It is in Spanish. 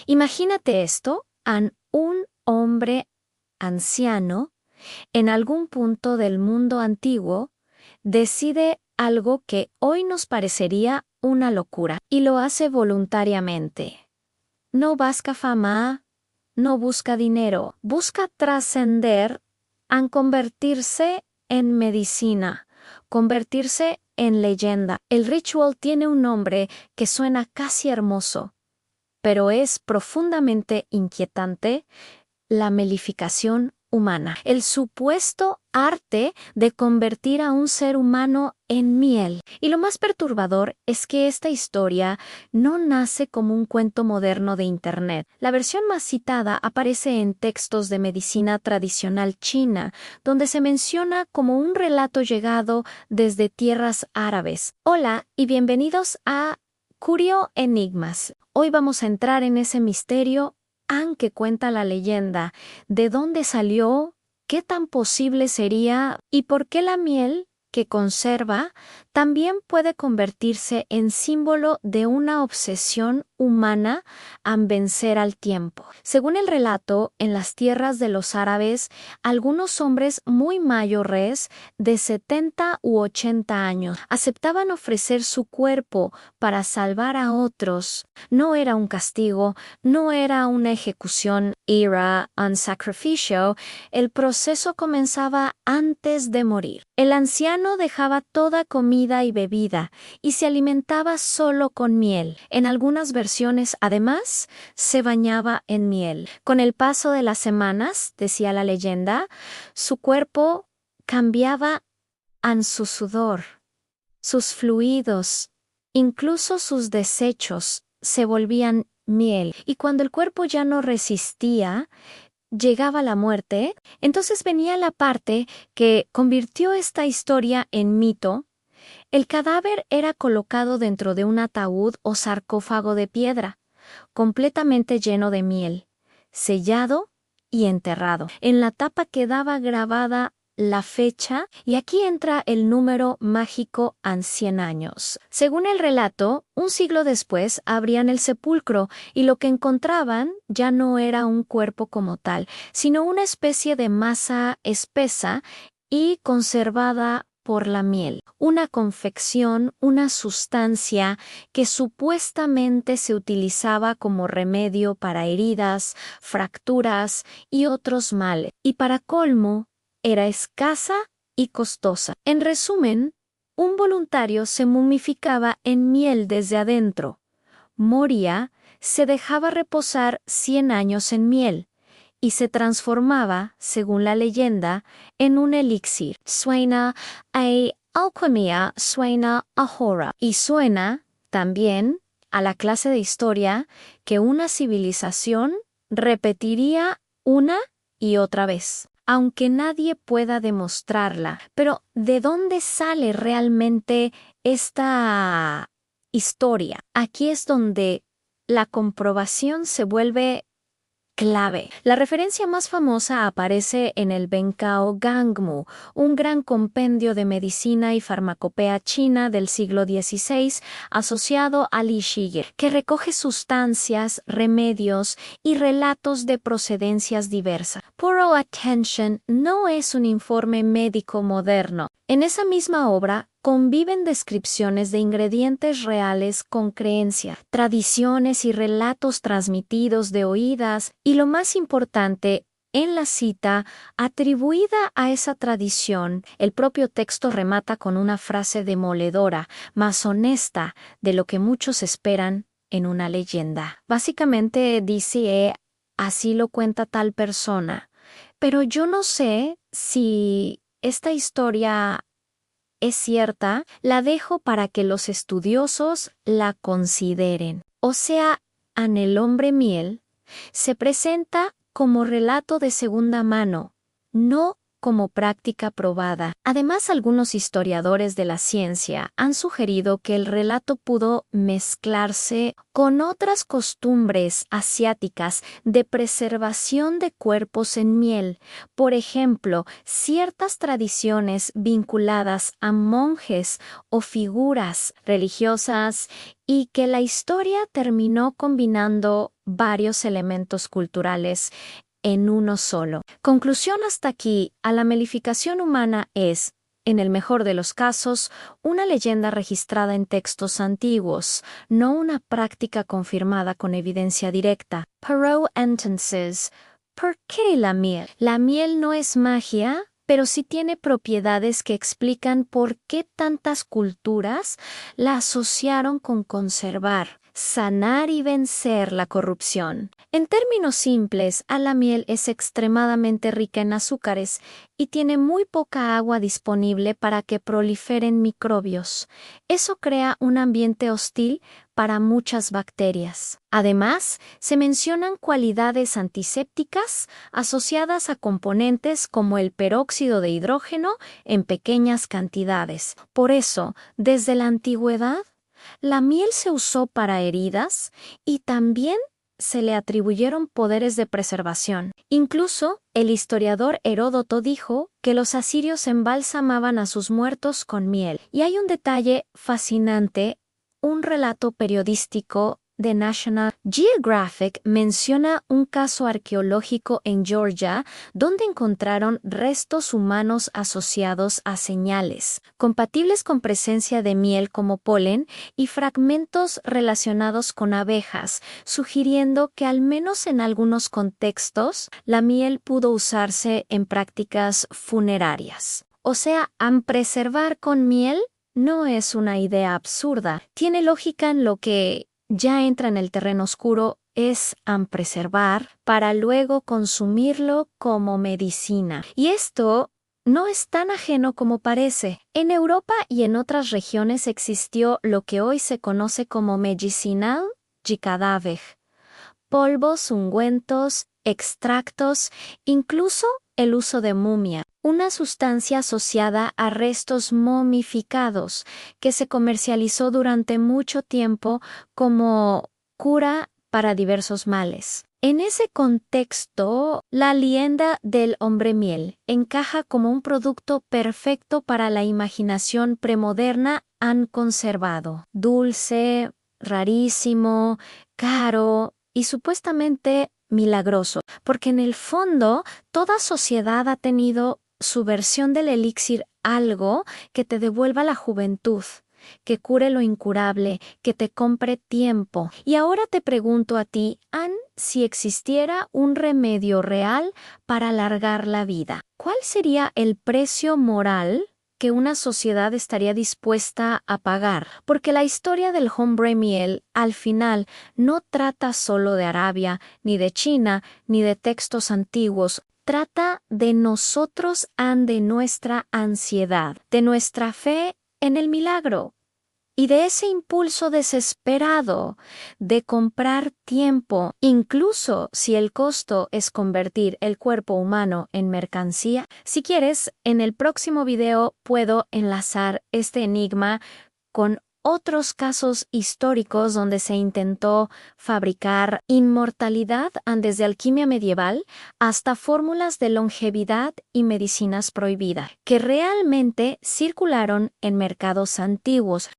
Imagínate esto, un hombre anciano en algún punto del mundo antiguo decide algo que hoy nos parecería una locura y lo hace voluntariamente. No busca fama, no busca dinero, busca trascender a convertirse en medicina, convertirse en leyenda. El ritual tiene un nombre que suena casi hermoso, pero es profundamente inquietante: la melificación humana, el supuesto arte de convertir a un ser humano en miel. Y lo más perturbador es que esta historia no nace como un cuento moderno de Internet. La versión más citada aparece en textos de medicina tradicional china, donde se menciona como un relato llegado desde tierras árabes. Hola y bienvenidos a Curio Enigmas. Hoy vamos a entrar en ese misterio que cuenta la leyenda, de dónde salió, qué tan posible sería y por qué la miel que conserva también puede convertirse en símbolo de una obsesión humana a vencer al tiempo. Según el relato, en las tierras de los árabes, algunos hombres muy mayores, de 70 u 80 años, aceptaban ofrecer su cuerpo para salvar a otros. No era un castigo, no era una ejecución, era un sacrificio. El proceso comenzaba antes de morir. El anciano dejaba toda comida y bebida y se alimentaba solo con miel. En algunas versiones, además, se bañaba en miel. Con el paso de las semanas, decía la leyenda, su cuerpo cambiaba en su sudor, sus fluidos, incluso sus desechos se volvían miel. Y cuando el cuerpo ya no resistía, llegaba la muerte, entonces venía la parte que convirtió esta historia en mito. El cadáver era colocado dentro de un ataúd o sarcófago de piedra, completamente lleno de miel, sellado y enterrado. En la tapa quedaba grabada la fecha y aquí entra el número mágico en 100 años. Según el relato, un siglo después abrían el sepulcro y lo que encontraban ya no era un cuerpo como tal, sino una especie de masa espesa y conservada por la miel, una confección, una sustancia que supuestamente se utilizaba como remedio para heridas, fracturas y otros males, y para colmo, era escasa y costosa. En resumen, un voluntario se momificaba en miel desde adentro, moría, se dejaba reposar 100 años en miel, y se transformaba, según la leyenda, en un elixir. Suena a alquimia, suena a horror. Y suena también a la clase de historia que una civilización repetiría una y otra vez, aunque nadie pueda demostrarla. Pero, ¿de dónde sale realmente esta historia? Aquí es donde la comprobación se vuelve clave. La referencia más famosa aparece en el Benkao Gangmu, un gran compendio de medicina y farmacopea china del siglo XVI asociado al Li Shige, que recoge sustancias, remedios y relatos de procedencias diversas. Puro Attention no es un informe médico moderno. En esa misma obra conviven descripciones de ingredientes reales con creencia, tradiciones y relatos transmitidos de oídas, y lo más importante, en la cita atribuida a esa tradición, el propio texto remata con una frase demoledora, más honesta de lo que muchos esperan en una leyenda. Básicamente dice, así lo cuenta tal persona, pero yo no sé si esta historia es cierta. La dejo para que los estudiosos la consideren. O sea, en El hombre miel se presenta como relato de segunda mano, no como práctica probada. Además, algunos historiadores de la ciencia han sugerido que el relato pudo mezclarse con otras costumbres asiáticas de preservación de cuerpos en miel. Por ejemplo, ciertas tradiciones vinculadas a monjes o figuras religiosas, y que la historia terminó combinando varios elementos culturales en uno solo. Conclusión hasta aquí, a la melificación humana es, en el mejor de los casos, una leyenda registrada en textos antiguos, no una práctica confirmada con evidencia directa. Perrault entonces, ¿por qué la miel? La miel no es magia, pero sí tiene propiedades que explican por qué tantas culturas la asociaron con conservar, sanar y vencer la corrupción. En términos simples, la miel es extremadamente rica en azúcares y tiene muy poca agua disponible para que proliferen microbios. Eso crea un ambiente hostil para muchas bacterias. Además, se mencionan cualidades antisépticas asociadas a componentes como el peróxido de hidrógeno en pequeñas cantidades. Por eso, desde la antigüedad, la miel se usó para heridas y también se le atribuyeron poderes de preservación. Incluso, el historiador Heródoto dijo que los asirios embalsamaban a sus muertos con miel. Y hay un detalle fascinante, un relato periodístico de National Geographic menciona un caso arqueológico en Georgia donde encontraron restos humanos asociados a señales, compatibles con presencia de miel como polen y fragmentos relacionados con abejas, sugiriendo que al menos en algunos contextos la miel pudo usarse en prácticas funerarias. O sea, preservar con miel no es una idea absurda. Tiene lógica en lo que ya entra en el terreno oscuro, es preservar para luego consumirlo como medicina. Y esto no es tan ajeno como parece. En Europa y en otras regiones existió lo que hoy se conoce como medicinal de cadáver. Polvos, ungüentos, extractos, incluso el uso de mumia, una sustancia asociada a restos momificados que se comercializó durante mucho tiempo como cura para diversos males. En ese contexto, la leyenda del hombre miel encaja como un producto perfecto para la imaginación premoderna han conservado. Dulce, rarísimo, caro y supuestamente milagroso, porque en el fondo toda sociedad ha tenido su versión del elixir, algo que te devuelva la juventud, que cure lo incurable, que te compre tiempo. Y ahora te pregunto a ti, Ann, si existiera un remedio real para alargar la vida, ¿cuál sería el precio moral que una sociedad estaría dispuesta a pagar? Porque la historia del hombre miel, al final, no trata solo de Arabia, ni de China, ni de textos antiguos. Trata de nosotros, de nuestra ansiedad, de nuestra fe en el milagro y de ese impulso desesperado de comprar tiempo, incluso si el costo es convertir el cuerpo humano en mercancía. Si quieres, en el próximo video puedo enlazar este enigma con otros casos históricos donde se intentó fabricar inmortalidad desde alquimia medieval hasta fórmulas de longevidad y medicinas prohibidas, que realmente circularon en mercados antiguos.